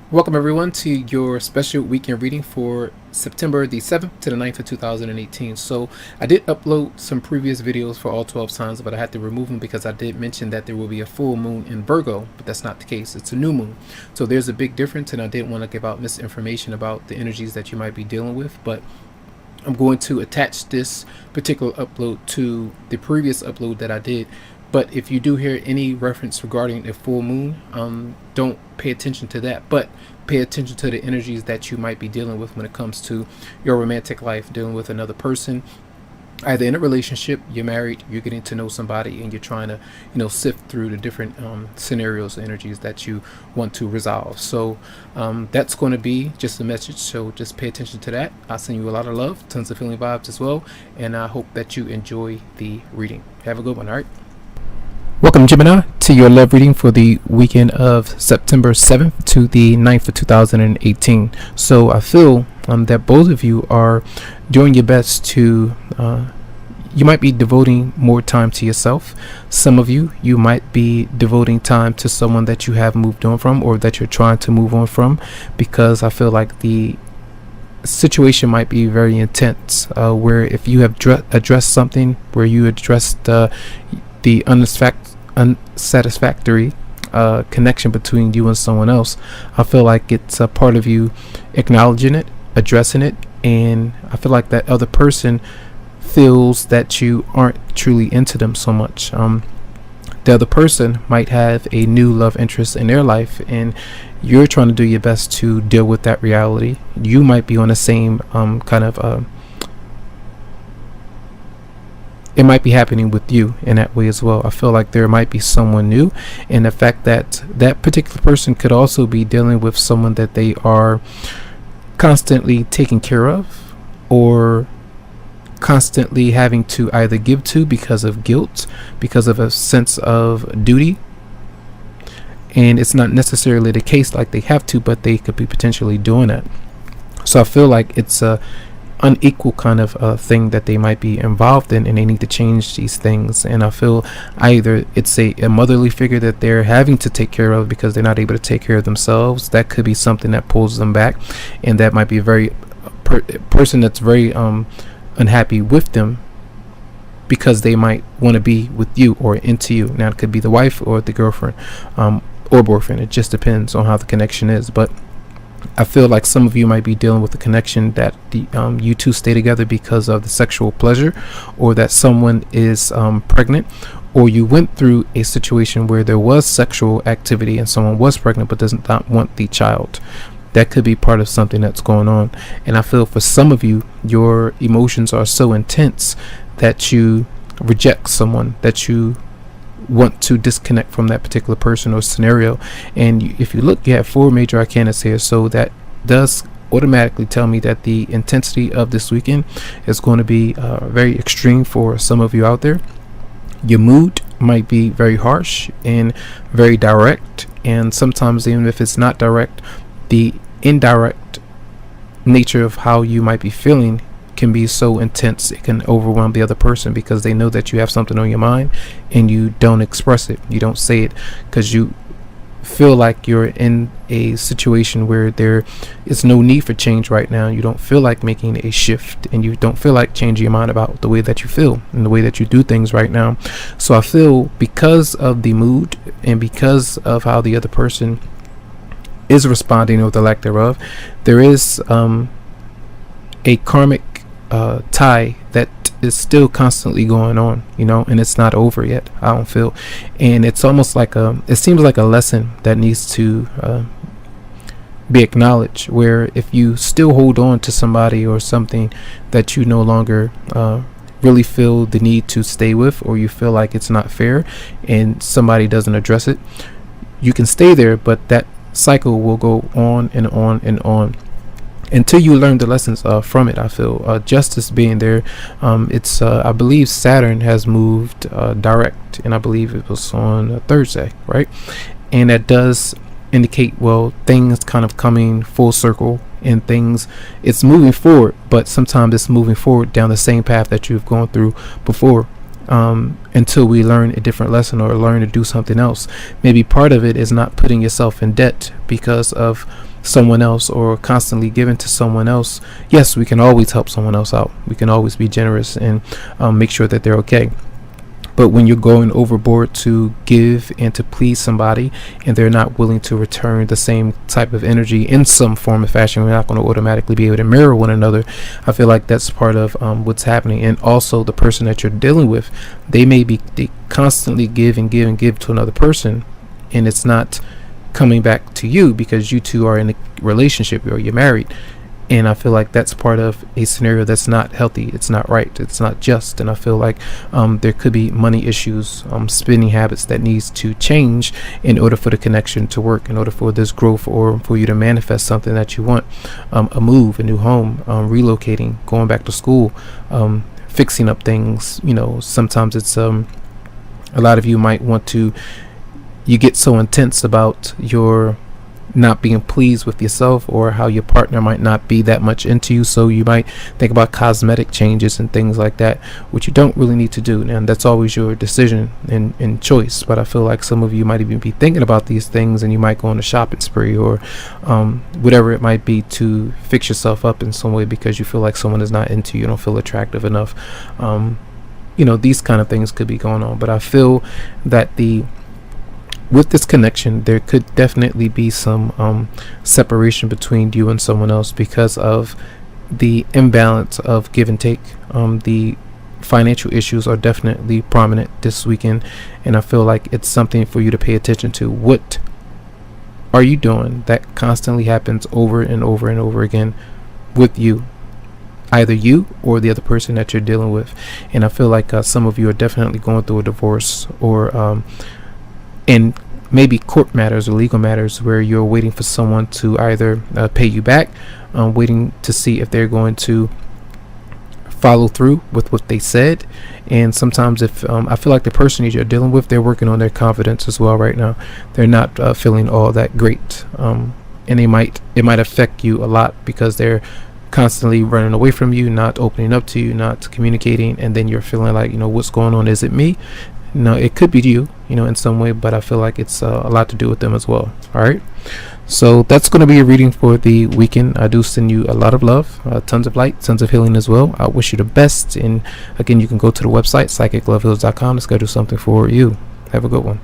Welcome everyone to your special weekend reading for September the 7th to the 9th of 2018. So I did upload some previous videos for all 12 signs, but I had to remove them because I did mention that there will be a full moon in Virgo, but that's not the case. It's a new moon. So there's a big difference, and I didn't want to give out misinformation about the energies that you might be dealing with, but I'm going to attach this particular upload to the previous upload that I did. But if you do hear any reference regarding a full moon, don't pay attention to that, but pay attention to the energies that you might be dealing with when it comes to your romantic life, dealing with another person, either in a relationship, you're married, you're getting to know somebody, and you're trying to, sift through the different scenarios, energies that you want to resolve. So that's going to be just a message. So just pay attention to that. I'll send you a lot of love, tons of healing vibes as well, and I hope that you enjoy the reading. Have a good one. All right. Welcome, Gemini, to your love reading for the weekend of September 7th to the 9th of 2018. So I feel that both of you are doing your best to, you might be devoting more time to yourself. Some of you might be devoting time to someone that you have moved on from or that you're trying to move on from, because I feel like the situation might be very intense, where if you have addressed something, where you addressed the unsatisfactory connection between you and someone else, I feel like it's a part of you acknowledging it, addressing it, and I feel like that other person feels that you aren't truly into them so much. The other person might have a new love interest in their life, and you're trying to do your best to deal with that reality. You might be on the same kind of it might be happening with you in that way as well. I feel like there might be someone new, and the fact that that particular person could also be dealing with someone that they are constantly taking care of, or constantly having to either give to because of guilt, because of a sense of duty. And it's not necessarily the case like they have to, but they could be potentially doing that. So I feel like it's a unequal kind of thing that they might be involved in, and they need to change these things. And I feel either it's a motherly figure that they're having to take care of because they're not able to take care of themselves. That could be something that pulls them back, and that might be a very person that's very unhappy with them, because they might want to be with you or into you. Now it could be the wife or the girlfriend or boyfriend. It just depends on how the connection is. But I feel like some of you might be dealing with a connection that you two stay together because of the sexual pleasure, or that someone is pregnant, or you went through a situation where there was sexual activity and someone was pregnant but does not want the child. That could be part of something that's going on. And I feel for some of you, your emotions are so intense that you reject someone, that you want to disconnect from that particular person or scenario. And if you look, you have 4 major arcanas here, so that does automatically tell me that the intensity of this weekend is going to be very extreme for some of you out there. Your mood might be very harsh and very direct, and sometimes even if it's not direct, the indirect nature of how you might be feeling can be so intense it can overwhelm the other person, because they know that you have something on your mind and you don't express it, you don't say it, because you feel like you're in a situation where there is no need for change right now. You don't feel like making a shift, and you don't feel like changing your mind about the way that you feel and the way that you do things right now. So I feel because of the mood and because of how the other person is responding or the lack thereof, there is a karmic tie that is still constantly going on, and it's not over yet, I don't feel. And it's almost like it seems like a lesson that needs to be acknowledged, where if you still hold on to somebody or something that you no longer really feel the need to stay with, or you feel like it's not fair and somebody doesn't address it, you can stay there, but that cycle will go on and on and on until you learn the lessons from it. I feel justice being there. It's I believe Saturn has moved direct, and I believe it was on Thursday, right? And that does indicate, well, things kind of coming full circle, and things, it's moving forward, but sometimes it's moving forward down the same path that you've gone through before, until we learn a different lesson or learn to do something else. Maybe part of it is not putting yourself in debt because of someone else or constantly giving to someone else, yes, we can always help someone else out. We can always be generous and make sure that they're okay. But when you're going overboard to give and to please somebody and they're not willing to return the same type of energy in some form or fashion, we're not going to automatically be able to mirror one another. I feel like that's part of what's happening. And also the person that you're dealing with, they constantly give and give and give to another person, and it's not coming back to you because you two are in a relationship or you're married. And I feel like that's part of a scenario that's not healthy. It's not right. It's not just. And I feel like there could be money issues, spending habits that needs to change in order for the connection to work, in order for this growth or for you to manifest something that you want. A move, a new home, relocating, going back to school, fixing up things. Sometimes it's a lot of you might want to, you get so intense about your not being pleased with yourself or how your partner might not be that much into you, so you might think about cosmetic changes and things like that, which you don't really need to do, and that's always your decision and choice. But I feel like some of you might even be thinking about these things, and you might go on a shopping spree or whatever it might be to fix yourself up in some way because you feel like someone is not into you, don't feel attractive enough. These kind of things could be going on. But I feel that with this connection, there could definitely be some separation between you and someone else because of the imbalance of give and take. The financial issues are definitely prominent this weekend, and I feel like it's something for you to pay attention to. What are you doing that constantly happens over and over and over again with you? Either you or the other person that you're dealing with. And I feel like some of you are definitely going through a divorce or in maybe court matters or legal matters where you're waiting for someone to either pay you back, waiting to see if they're going to follow through with what they said. And sometimes if I feel like the person that you're dealing with, they're working on their confidence as well right now. They're not feeling all that great, and it might affect you a lot because they're constantly running away from you, not opening up to you, not communicating, and then you're feeling like, what's going on? Is it me? No, it could be you, in some way, but I feel like it's a lot to do with them as well. All right, so that's going to be a reading for the weekend. I do send you a lot of love, tons of light, tons of healing as well. I wish you the best, and again, you can go to the website psychicloveheals.com to schedule something for you. Have a good one.